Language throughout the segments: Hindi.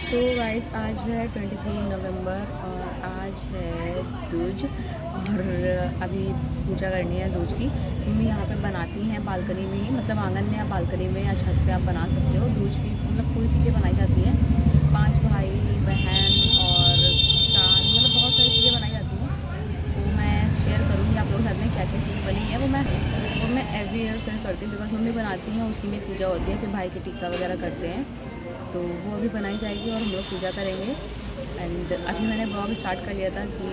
सो गाइस आज है 23 नवंबर और आज है दूज और अभी पूजा करनी है दूज की। मम्मी यहाँ पे बनाती हैं बालकनी में ही, मतलब आंगन में या बालकनी में या छत पे आप बना सकते हो। दूज की मतलब पूरी चीज़ें बनाई जाती हैं, 5 भाई बहन और चांद, मतलब बहुत सारी चीज़ें बनाई जाती हैं। तो मैं शेयर करूँगी आप लोगों के साथ में क्या क्या चीज़ें बनी है। वो मैं एवरी ईयर शेयर करती हूँ बिकॉज मम्मी बनाती हैं, उसी में पूजा होती है, फिर भाई की टीका वगैरह करते हैं। तो वो अभी बनाई जाएगी और हम लोग पूजा करेंगे। एंड अभी मैंने ब्लॉग स्टार्ट कर लिया था कि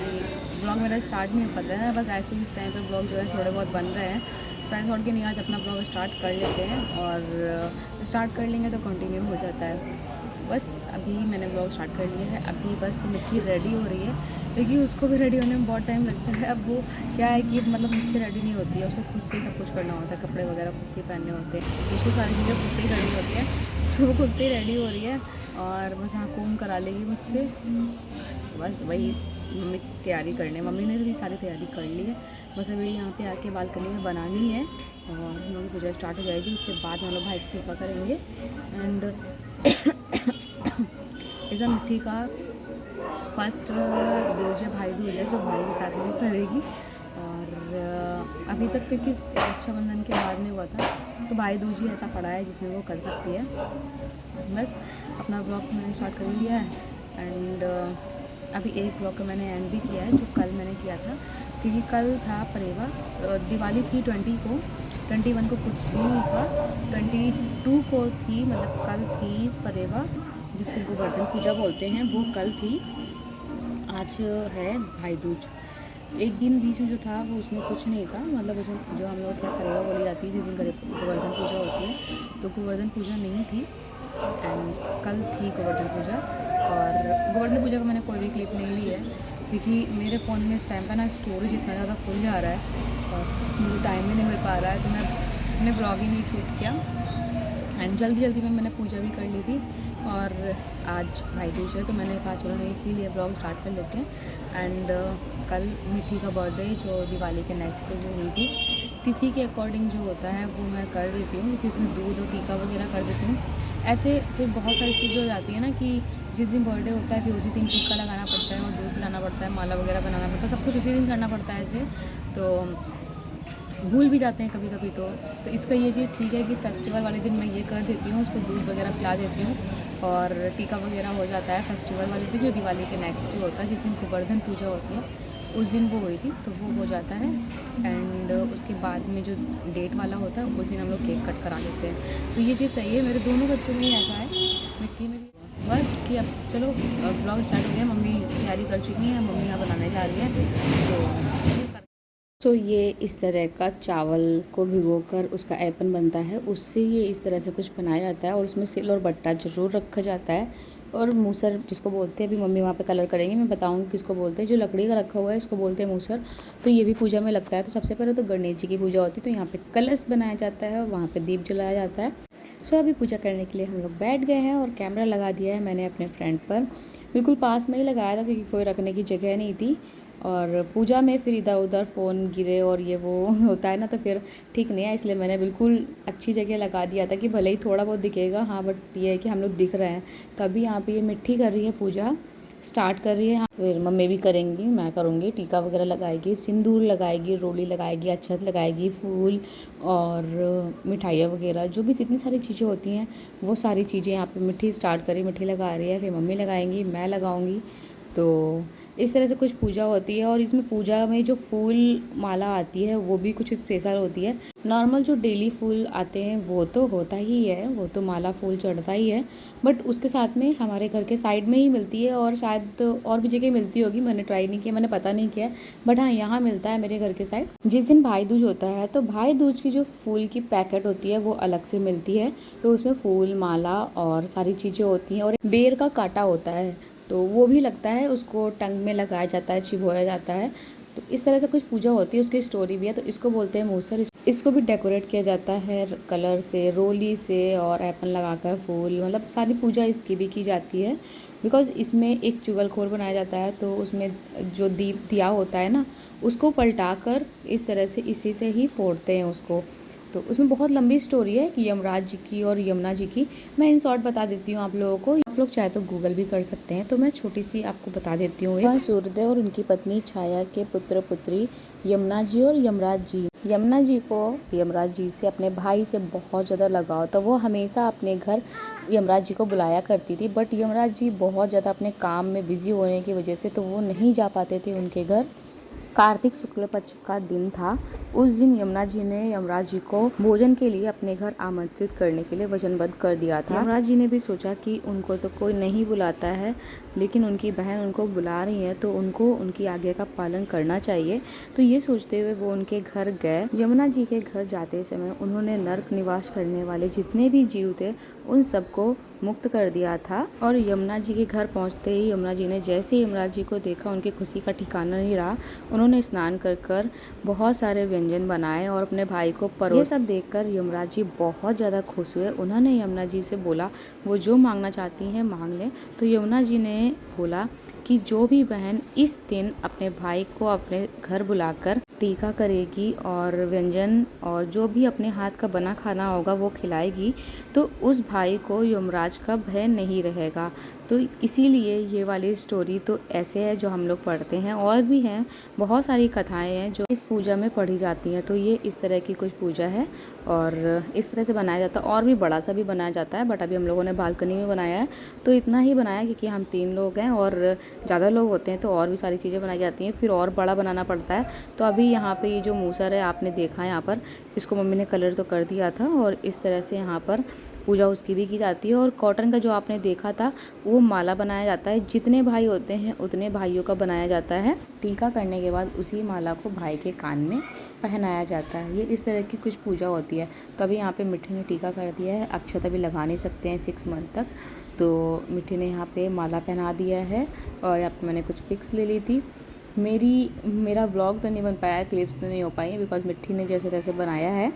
ब्लॉग मेरा स्टार्ट नहीं हो पाता है, बस ऐसे ही इस टाइम पे ब्लॉग जो है थोड़े बहुत बन रहे हैं। सो आई थॉट कि नहीं आज अपना ब्लॉग स्टार्ट कर लेते हैं और स्टार्ट कर लेंगे तो कंटिन्यू हो जाता है। बस अभी मैंने ब्लॉग स्टार्ट कर लिया है। अभी बस मिट्टी रेडी हो रही है, क्योंकि उसको भी रेडी होने में बहुत टाइम लगता है। अब वो क्या है कि मतलब मुझसे रेडी नहीं होती है, उसको खुद से ही सब कुछ करना होता है, कपड़े वगैरह खुद से ही पहनने होते हैं, उसको सारी चीज़ें खुद से ही करनी होती है। सो वो खुद से ही रेडी हो रही है और बस हाँ कोम करा लेगी मुझसे। बस वही मम्मी की तैयारी करने, मम्मी ने भी सारी तैयारी कर ली है। बस अभी यहाँ पे आके बालकनी में बनानी है और हम लोग की पूजा स्टार्ट हो जाएगी। उसके बाद हम लोग भाई की टीका करेंगे एंड इस मिट्टी का फर्स्ट दूज है, भाई दूज है, जो भाई के साथ में करेगी। और अभी तक क्योंकि रक्षाबंधन के बाद में हुआ था तो भाई दूज ही ऐसा पड़ा है जिसमें वो कर सकती है। बस अपना ब्लॉग मैंने स्टार्ट कर लिया है एंड अभी एक ब्लॉग का मैंने एंड भी किया है जो कल मैंने किया था, क्योंकि कल था परेवा, दिवाली थी 20 को, 21 को कुछ भी नहीं था, 22 को थी, मतलब कल थी परेवा जिसको गोवर्धन पूजा बोलते हैं, वो कल थी। आज है भाई दूज। एक दिन बीच में जो था वो उसमें कुछ नहीं था, मतलब उसमें जो हम लोग क्या परेवा बोली जाती है जिस दिन गोवर्धन पूजा होती है, तो गोवर्धन पूजा नहीं थी एंड कल थी गोवर्धन पूजा। और गोवर्धन पूजा का मैंने कोई भी क्लिप नहीं ली है क्योंकि मेरे फ़ोन में इस टाइम पर ना स्टोरेज इतना ज़्यादा फुल जा रहा है और मुझे टाइम भी नहीं मिल पा रहा है, तो मैंने ब्लॉग ही नहीं शूट किया एंड जल्दी जल्दी में मैंने पूजा भी कर ली थी। और आज भाई दूज है तो मैंने कहा चलो नहीं, इसीलिए ब्लॉग स्टार्ट कर लेते हैं। एंड कल मिठी का बर्थडे जो दिवाली के नेक्स्ट डे हुई थी, तिथि के अकॉर्डिंग जो होता है वो मैं कर देती हूँ, क्योंकि दूध और टीका वगैरह कर देती हूँ। ऐसे फिर बहुत सारी चीज़ें हो जाती है ना कि जिस दिन बर्थडे होता है फिर उसी दिन टीका लगाना पड़ता है और दूध पिलाना पड़ता है, माला वगैरह बनाना पड़ता है, सब कुछ उसी दिन करना पड़ता है ऐसे, तो भूल भी जाते हैं कभी कभी। तो इसका ये चीज़ ठीक है कि फेस्टिवल वाले दिन मैं ये कर देती हूँ, उसको दूध वगैरह पिला देती हूँ और टीका वगैरह हो जाता है फेस्टिवल वाले दिन, जो दिवाली के नेक्स्ट डे होता है, जिस दिन गोवर्धन पूजा होती है उस दिन वो हुई थी, तो वो हो जाता है। एंड उसके बाद में जो डेट वाला होता है उस दिन हम लोग केक कट करा लेते हैं। तो ये चीज़ सही है, मेरे दोनों बच्चों में ही ऐसा है, मिट्टी में भी। बस कि अब चलो ब्लॉग स्टार्ट हो गया, मम्मी तैयारी कर चुकी है, मम्मी यहाँ बनाने जा रही है। तो ये इस तरह का चावल को भिगोकर उसका ऐपन बनता है, उससे ये इस तरह से कुछ बनाया जाता है और उसमें सिल और बट्टा ज़रूर रखा जाता है। और मूसर जिसको बोलते हैं, अभी मम्मी वहाँ पे कलर करेंगी, मैं बताऊँगी किसको बोलते हैं। जो लकड़ी का रखा हुआ है इसको बोलते हैं मूसर। तो ये भी पूजा में लगता है। तो सबसे पहले तो गणेश जी की पूजा होती है, तो यहाँ पे कलश बनाया जाता है और वहाँ पे दीप जलाया जाता है। सो अभी पूजा करने के लिए हम लोग बैठ गए हैं और कैमरा लगा दिया है मैंने अपने फ्रेंड पर, बिल्कुल पास में ही लगाया था क्योंकि कोई रखने की जगह नहीं थी। और पूजा में फिर इधर उधर फ़ोन गिरे और ये वो होता है ना, तो फिर ठीक नहीं है, इसलिए मैंने बिल्कुल अच्छी जगह लगा दिया था कि भले ही थोड़ा बहुत दिखेगा, हाँ बट ये है कि हम लोग दिख रहे हैं। तो अभी यहाँ पे ये मिट्टी कर रही है, पूजा स्टार्ट कर रही है। हाँ फिर मम्मी भी करेंगी, मैं करूँगी, टीका वगैरह लगाएगी, सिंदूर लगाएगी, रोली लगाएगी, अक्षत लगाएगी, फूल और मिठाइयाँ वगैरह जो भी इतनी सारी चीज़ें होती हैं वो सारी चीज़ें यहाँ पे मिट्टी स्टार्ट करी, मिट्टी लगा रही है, फिर मम्मी लगाएंगी, मैं लगाऊंगी। तो इस तरह से कुछ पूजा होती है। और इसमें पूजा में जो फूल माला आती है वो भी कुछ स्पेशल होती है। नॉर्मल जो डेली फूल आते हैं वो तो होता ही है, वो तो माला फूल चढ़ता ही है, बट उसके साथ में हमारे घर के साइड में ही मिलती है और शायद और भी जगह मिलती होगी, मैंने ट्राई नहीं किया, मैंने पता नहीं किया, बट हाँ यहाँ मिलता है मेरे घर के साइड। जिस दिन भाई दूज होता है तो भाई दूज की जो फूल की पैकेट होती है वो अलग से मिलती है, तो उसमें फूल माला और सारी चीज़ें होती हैं और बेर का कांटा होता है, तो वो भी लगता है, उसको टंग में लगाया जाता है, चिबोया जाता है। तो इस तरह से कुछ पूजा होती है, उसकी स्टोरी भी है। तो इसको बोलते हैं मूसर। इसको भी डेकोरेट किया जाता है कलर से, रोली से और एपन लगाकर फूल, मतलब सारी पूजा इसकी भी की जाती है। बिकॉज इसमें एक चुगलखोर बनाया जाता है, तो उसमें जो दिया होता है ना उसको पलटा कर इस तरह से इसी से ही फोड़ते हैं उसको। तो उसमें बहुत लंबी स्टोरी है कि यमराज जी की और यमुना जी की। मैं इन शॉर्ट बता देती हूँ आप लोगों को, आप लोग चाहे तो गूगल भी कर सकते हैं। तो मैं छोटी सी आपको बता देती हूँ। वह सूर्यदेव और उनकी पत्नी छाया के पुत्र पुत्री यमुना जी और यमराज जी। यमुना जी को यमराज जी से अपने भाई से बहुत ज़्यादा लगाव, तो वो हमेशा अपने घर यमराज जी को बुलाया करती थी। बट यमराज जी बहुत ज़्यादा अपने काम में बिजी होने की वजह से तो वो नहीं जा पाते थे उनके घर। कार्तिक शुक्ल पक्ष का दिन था। उस दिन यमुना जी ने यमराज जी को भोजन के लिए अपने घर आमंत्रित करने के लिए वचनबद्ध कर दिया था। यमराज जी ने भी सोचा कि उनको तो कोई नहीं बुलाता है, लेकिन उनकी बहन उनको बुला रही है तो उनको उनकी आज्ञा का पालन करना चाहिए। तो ये सोचते हुए वो उनके घर गए। यमुना जी के घर जाते समय उन्होंने नर्क निवास करने वाले जितने भी जीव थे उन सबको मुक्त कर दिया था। और यमुना जी के घर पहुंचते ही यमुना जी ने जैसे यमराज जी को देखा, उनकी खुशी का ठिकाना नहीं रहा। उन्होंने स्नान कर बहुत सारे व्यंजन बनाए और अपने भाई को परोसे। ये सब देखकर यमराज जी बहुत ज़्यादा खुश हुए। उन्होंने यमुना जी से बोला वो जो मांगना चाहती हैं मांग लें। तो यमुना जी ने बोला कि जो भी बहन इस दिन अपने भाई को अपने घर बुलाकर टीका करेगी और व्यंजन और जो भी अपने हाथ का बना खाना होगा वो खिलाएगी, तो उस भाई को यमराज का भय नहीं रहेगा। तो इसीलिए ये वाली स्टोरी तो ऐसे है जो हम लोग पढ़ते हैं। और भी हैं, बहुत सारी कथाएं हैं जो इस पूजा में पढ़ी जाती हैं। तो ये इस तरह की कुछ पूजा है और इस तरह से बनाया जाता है। और भी बड़ा सा भी बनाया जाता है, बट अभी हम लोगों ने बालकनी में बनाया है तो इतना ही बनाया क्योंकि हम 3 लोग हैं और ज़्यादा लोग होते हैं तो और भी सारी चीज़ें बनाई जाती हैं, फिर और बड़ा बनाना पड़ता है। तो अभी यहाँ पे ये जो मूसर है आपने देखा है यहाँ पर, इसको मम्मी ने कलर तो कर दिया था और इस तरह से यहाँ पर पूजा उसकी भी की जाती है। और कॉटन का जो आपने देखा था वो माला बनाया जाता है। जितने भाई होते हैं उतने भाइयों का बनाया जाता है। टीका करने के बाद उसी माला को भाई के कान में पहनाया जाता है। ये इस तरह की कुछ पूजा होती है। तो अभी यहाँ पे मिट्टी ने टीका कर दिया है, अक्षत अभी लगा नहीं सकते हैं 6 मंथ तक। तो मिट्टी ने यहाँ पे माला पहना दिया है और यहाँ पे मैंने कुछ पिक्स ले ली थी। मेरा व्लॉग तो नहीं बन पाया, क्लिप्स तो नहीं हो पाई है बिकॉज मिट्टी ने जैसे तैसे बनाया है।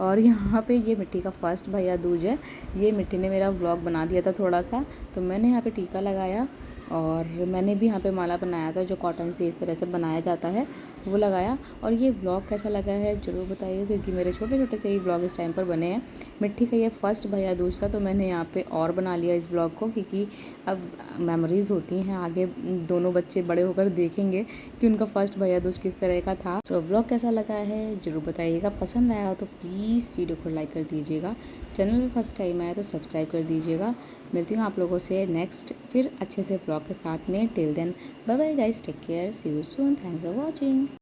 और यहाँ पे ये मिट्टी का फर्स्ट भैया दूज है। ये मिट्टी ने मेरा व्लॉग बना दिया था थोड़ा सा, तो मैंने यहाँ पे टीका लगाया और मैंने भी यहाँ पे माला बनाया था जो कॉटन से इस तरह से बनाया जाता है वो लगाया। और ये व्लॉग कैसा लगा है ज़रूर बताइए, क्योंकि मेरे छोटे छोटे से ही व्लॉग इस टाइम पर बने हैं। मिट्टी का ये फर्स्ट भैया दूज था तो मैंने यहाँ पे और बना लिया इस व्लॉग को, क्योंकि अब मेमोरीज़ होती हैं, आगे दोनों बच्चे बड़े होकर देखेंगे कि उनका फर्स्ट भैया दूज किस तरह का था। तो व्लॉग कैसा लगा है ज़रूर बताइएगा। पसंद आया तो प्लीज़ वीडियो को लाइक कर दीजिएगा। चैनल में फर्स्ट टाइम आया तो सब्सक्राइब कर दीजिएगा। मिलती हूँ आप लोगों से नेक्स्ट फिर अच्छे से व्लॉग के साथ में। Till then bye bye guys, take care, see you soon, thanks for watching.